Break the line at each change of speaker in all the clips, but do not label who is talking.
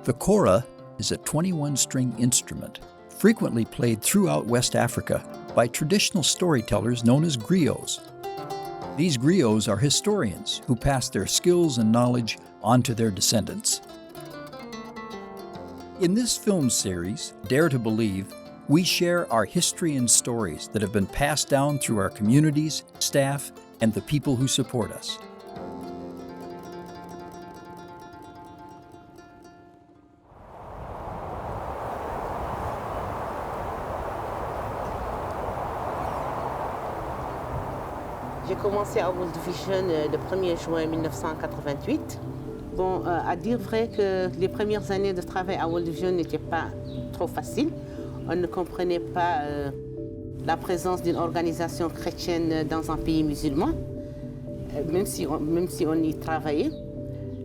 The kora is a 21-string instrument frequently played throughout West Africa by traditional storytellers known as griots. These griots are historians who pass their skills and knowledge on to their descendants. In this film series, Dare to Believe, we share our history and stories that have been passed down through our communities, staff, and the people who support us.
J'ai commencé à World Vision le 1er juin 1988. Bon, à dire vrai que les premières années de travail à World Vision n'étaient pas trop faciles. On ne comprenait pas la présence d'une organisation chrétienne dans un pays musulman, même si on y travaillait.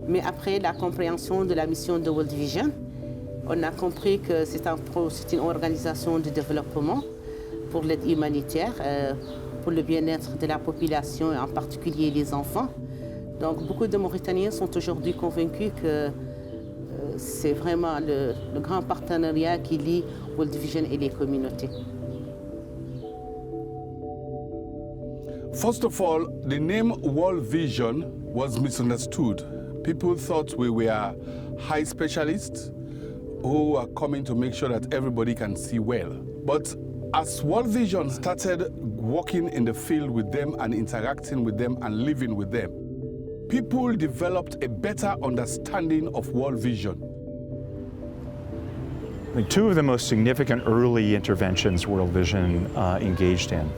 Mais après la compréhension de la mission de World Vision, on a compris que c'est une organisation de développement pour l'aide humanitaire, pour le bien-être de la population, et en particulier les enfants. Donc beaucoup de Mauritaniens sont aujourd'hui convaincus que c'est vraiment le grand partenariat qui lie World Vision et les communautés.
First of all, the name World Vision was misunderstood. People thought we were high specialists who are coming to make sure that everybody can see well. But as World Vision started working in the field with them and interacting with them and living with them, people developed a better understanding of World Vision.
Two of the most significant early interventions World Vision engaged in.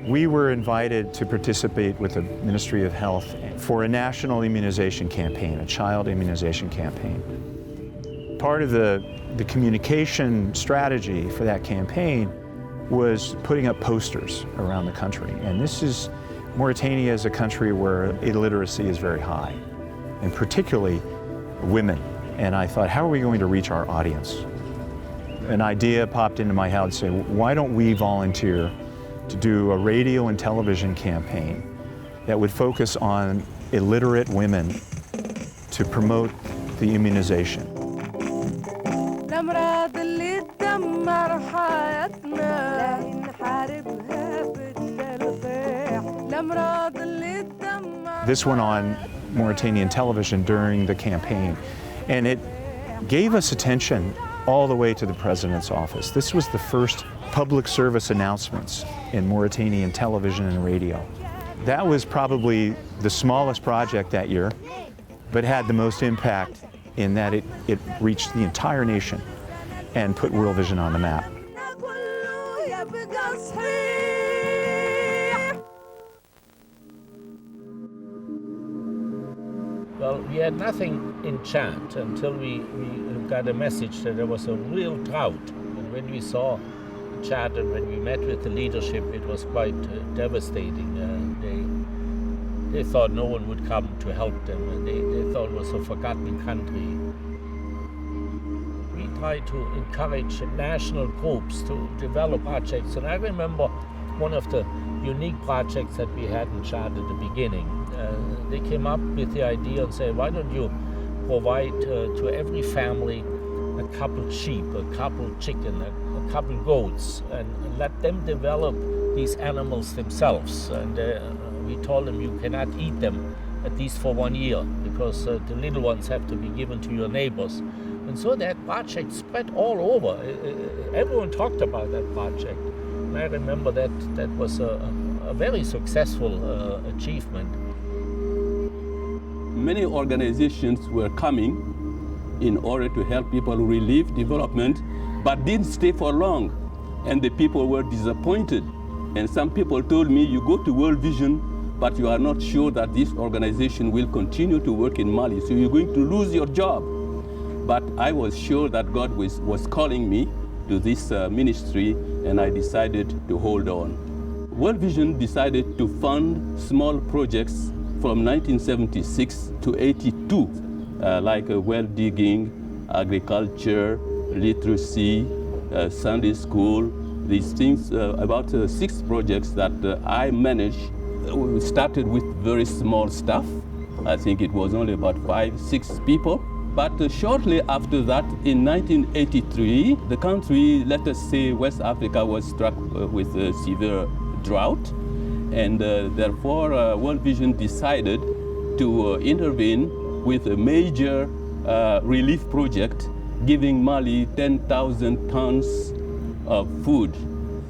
We were invited to participate with the Ministry of Health for a national immunization campaign, a child immunization campaign. Part of the communication strategy for that campaign was putting up posters around the country. And Mauritania is a country where illiteracy is very high, and particularly women. And I thought, how are we going to reach our audience? An idea popped into my head, say, why don't we volunteer to do a radio and television campaign that would focus on illiterate women to promote the immunization. This went on Mauritanian television during the campaign, and it gave us attention all the way to the President's office. This was the first public service announcements in Mauritanian television and radio. That was probably the smallest project that year, but had the most impact in that it reached the entire nation and put World Vision on the map.
Well, we had nothing in Chad until we got a message that there was a real drought. And when we saw Chad and when we met with the leadership, it was quite devastating. They thought no one would come to help them, and they thought it was a forgotten country. We tried to encourage national groups to develop projects, and I remember one of the unique projects that we had in Chad at the beginning. They came up with the idea and said, why don't you provide to every family a couple sheep, a couple chicken, a couple goats, and let them develop these animals themselves. And we told them you cannot eat them, at least for 1 year, because the little ones have to be given to your neighbors. And so that project spread all over. Everyone talked about that project. And I remember that was a very successful achievement.
Many organizations were coming in order to help people relieve development, but didn't stay for long, and the people were disappointed. And some people told me, you go to World Vision, but you are not sure that this organization will continue to work in Mali, so you're going to lose your job. But I was sure that God was calling me to this ministry, and I decided to hold on. World Vision decided to fund small projects from 1976 to 82, like well digging, agriculture, literacy, Sunday school, these things, about 6 projects that I managed we started with very small staff. I think it was only about 5-6 people. But shortly after that, in 1983, the country, let us say West Africa, was struck with a severe drought. And therefore, World Vision decided to intervene with a major relief project, giving Mali 10,000 tons of food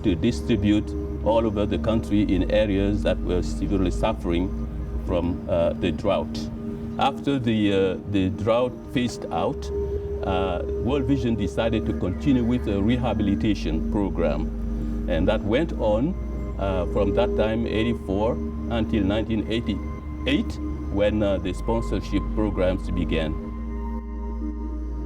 to distribute all over the country in areas that were severely suffering from the drought. After the drought phased out, World Vision decided to continue with a rehabilitation program. And that went on from that time, 84, until 1988, when the sponsorship programs began.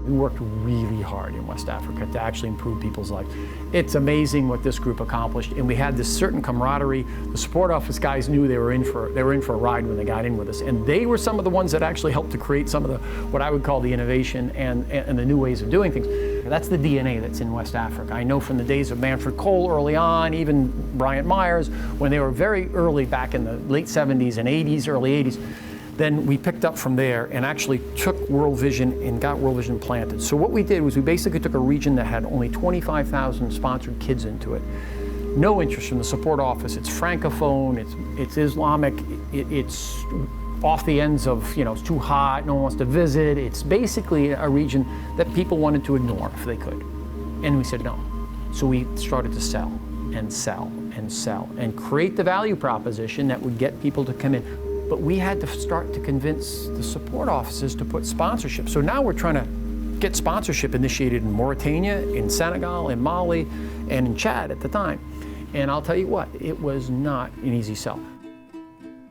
We worked really hard in West Africa to actually improve people's lives. It's amazing what this group accomplished, and we had this certain camaraderie. The support office guys knew they were in for a ride when they got in with us, and they were some of the ones that actually helped to create some of the what I would call the innovation and the new ways of doing things. That's the DNA that's in West Africa. I know from the days of Manfred Kohl early on, even Bryant Myers, when they were very early back in the late 70s and 80s, early 80s. Then we picked up from there and actually took World Vision and got World Vision planted. So what we did was we basically took a region that had only 25,000 sponsored kids into it. No interest from the support office. It's Francophone, it's Islamic, it's off the ends of, it's too hot, no one wants to visit. It's basically a region that people wanted to ignore if they could. And we said no. So we started to sell and sell and sell and create the value proposition that would get people to come in. But we had to start to convince the support offices to put sponsorship. So now we're trying to get sponsorship initiated in Mauritania, in Senegal, in Mali, and in Chad at the time. And I'll tell you what, it was not an easy sell.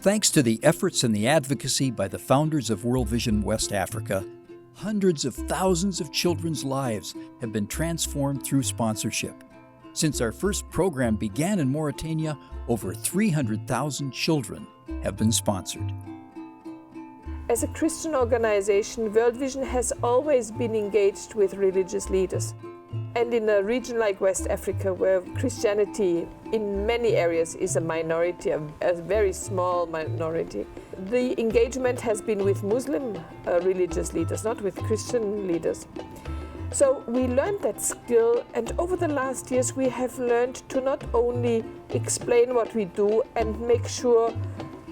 Thanks to the efforts and the advocacy by the founders of World Vision West Africa, hundreds of thousands of children's lives have been transformed through sponsorship. Since our first program began in Mauritania, over 300,000 children have been sponsored.
As a Christian organization, World Vision has always been engaged with religious leaders. And in a region like West Africa, where Christianity in many areas is a minority, a very small minority, the engagement has been with Muslim religious leaders, not with Christian leaders. So we learned that skill, and over the last years we have learned to not only explain what we do and make sure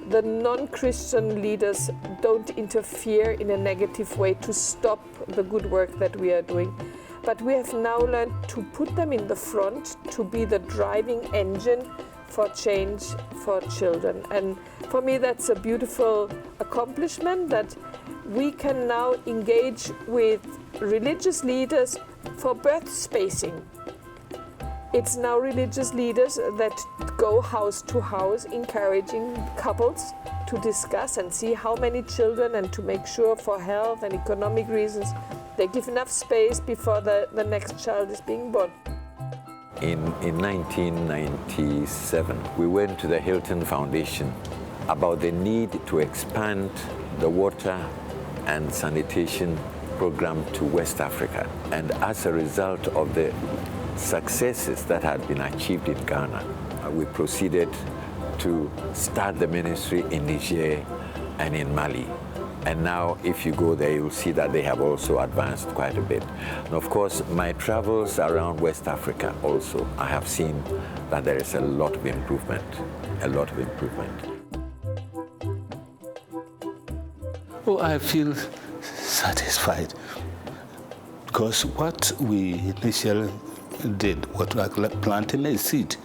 the non-Christian leaders don't interfere in a negative way to stop the good work that we are doing, but we have now learned to put them in the front, to be the driving engine for change for children. And for me that's a beautiful accomplishment, that we can now engage with religious leaders for birth spacing. It's now religious leaders that go house to house, encouraging couples to discuss and see how many children, and to make sure for health and economic reasons they give enough space before the next child is being born.
In 1997, we went to the Hilton Foundation about the need to expand the water and sanitation program to West Africa. And as a result of the successes that had been achieved in Ghana, we proceeded to start the ministry in Niger and in Mali. And now, if you go there, you'll see that they have also advanced quite a bit. And of course, my travels around West Africa also, I have seen that there is a lot of improvement, a lot of improvement.
Oh, I feel satisfied, because what we initially did was like planting a seed,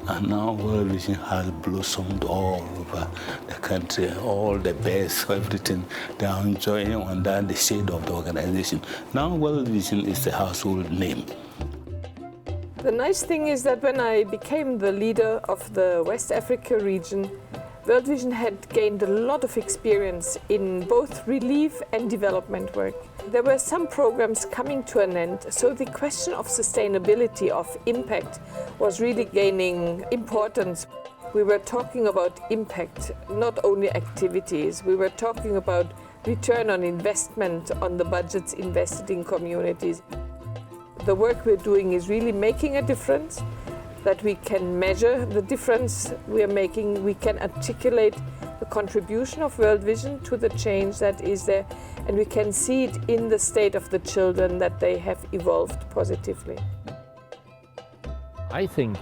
and now World Vision has blossomed all over the country. All the best, everything they are enjoying under the shade of the organization. Now World Vision is a household name.
The nice thing is that when I became the leader of the West Africa region, World Vision had gained a lot of experience in both relief and development work. There were some programs coming to an end, so the question of sustainability, of impact, was really gaining importance. We were talking about impact, not only activities. We were talking about return on investment on the budgets invested in communities. The work we're doing is really making a difference, that we can measure the difference we are making, we can articulate the contribution of World Vision to the change that is there, and we can see it in the state of the children that they have evolved positively.
I think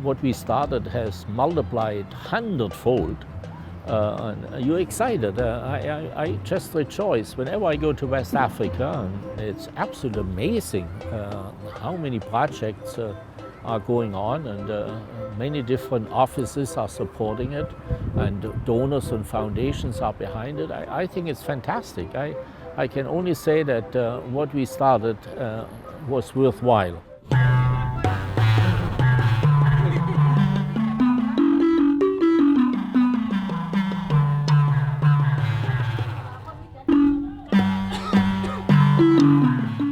what we started has multiplied 100-fold. And you're excited. I just rejoice whenever I go to West Africa. And it's absolutely amazing how many projects are going on, and many different offices are supporting it, and donors and foundations are behind it. I think it's fantastic. I can only say that what we started was worthwhile.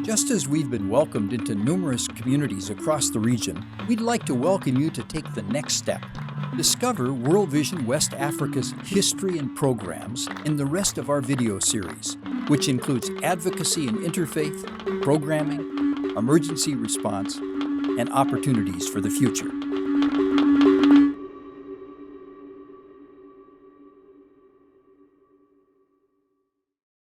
Just as we've been welcomed into numerous communities across the region, we'd like to welcome you to take the next step. Discover World Vision West Africa's history and programs in the rest of our video series, which includes advocacy and interfaith, programming, emergency response, and opportunities for the future.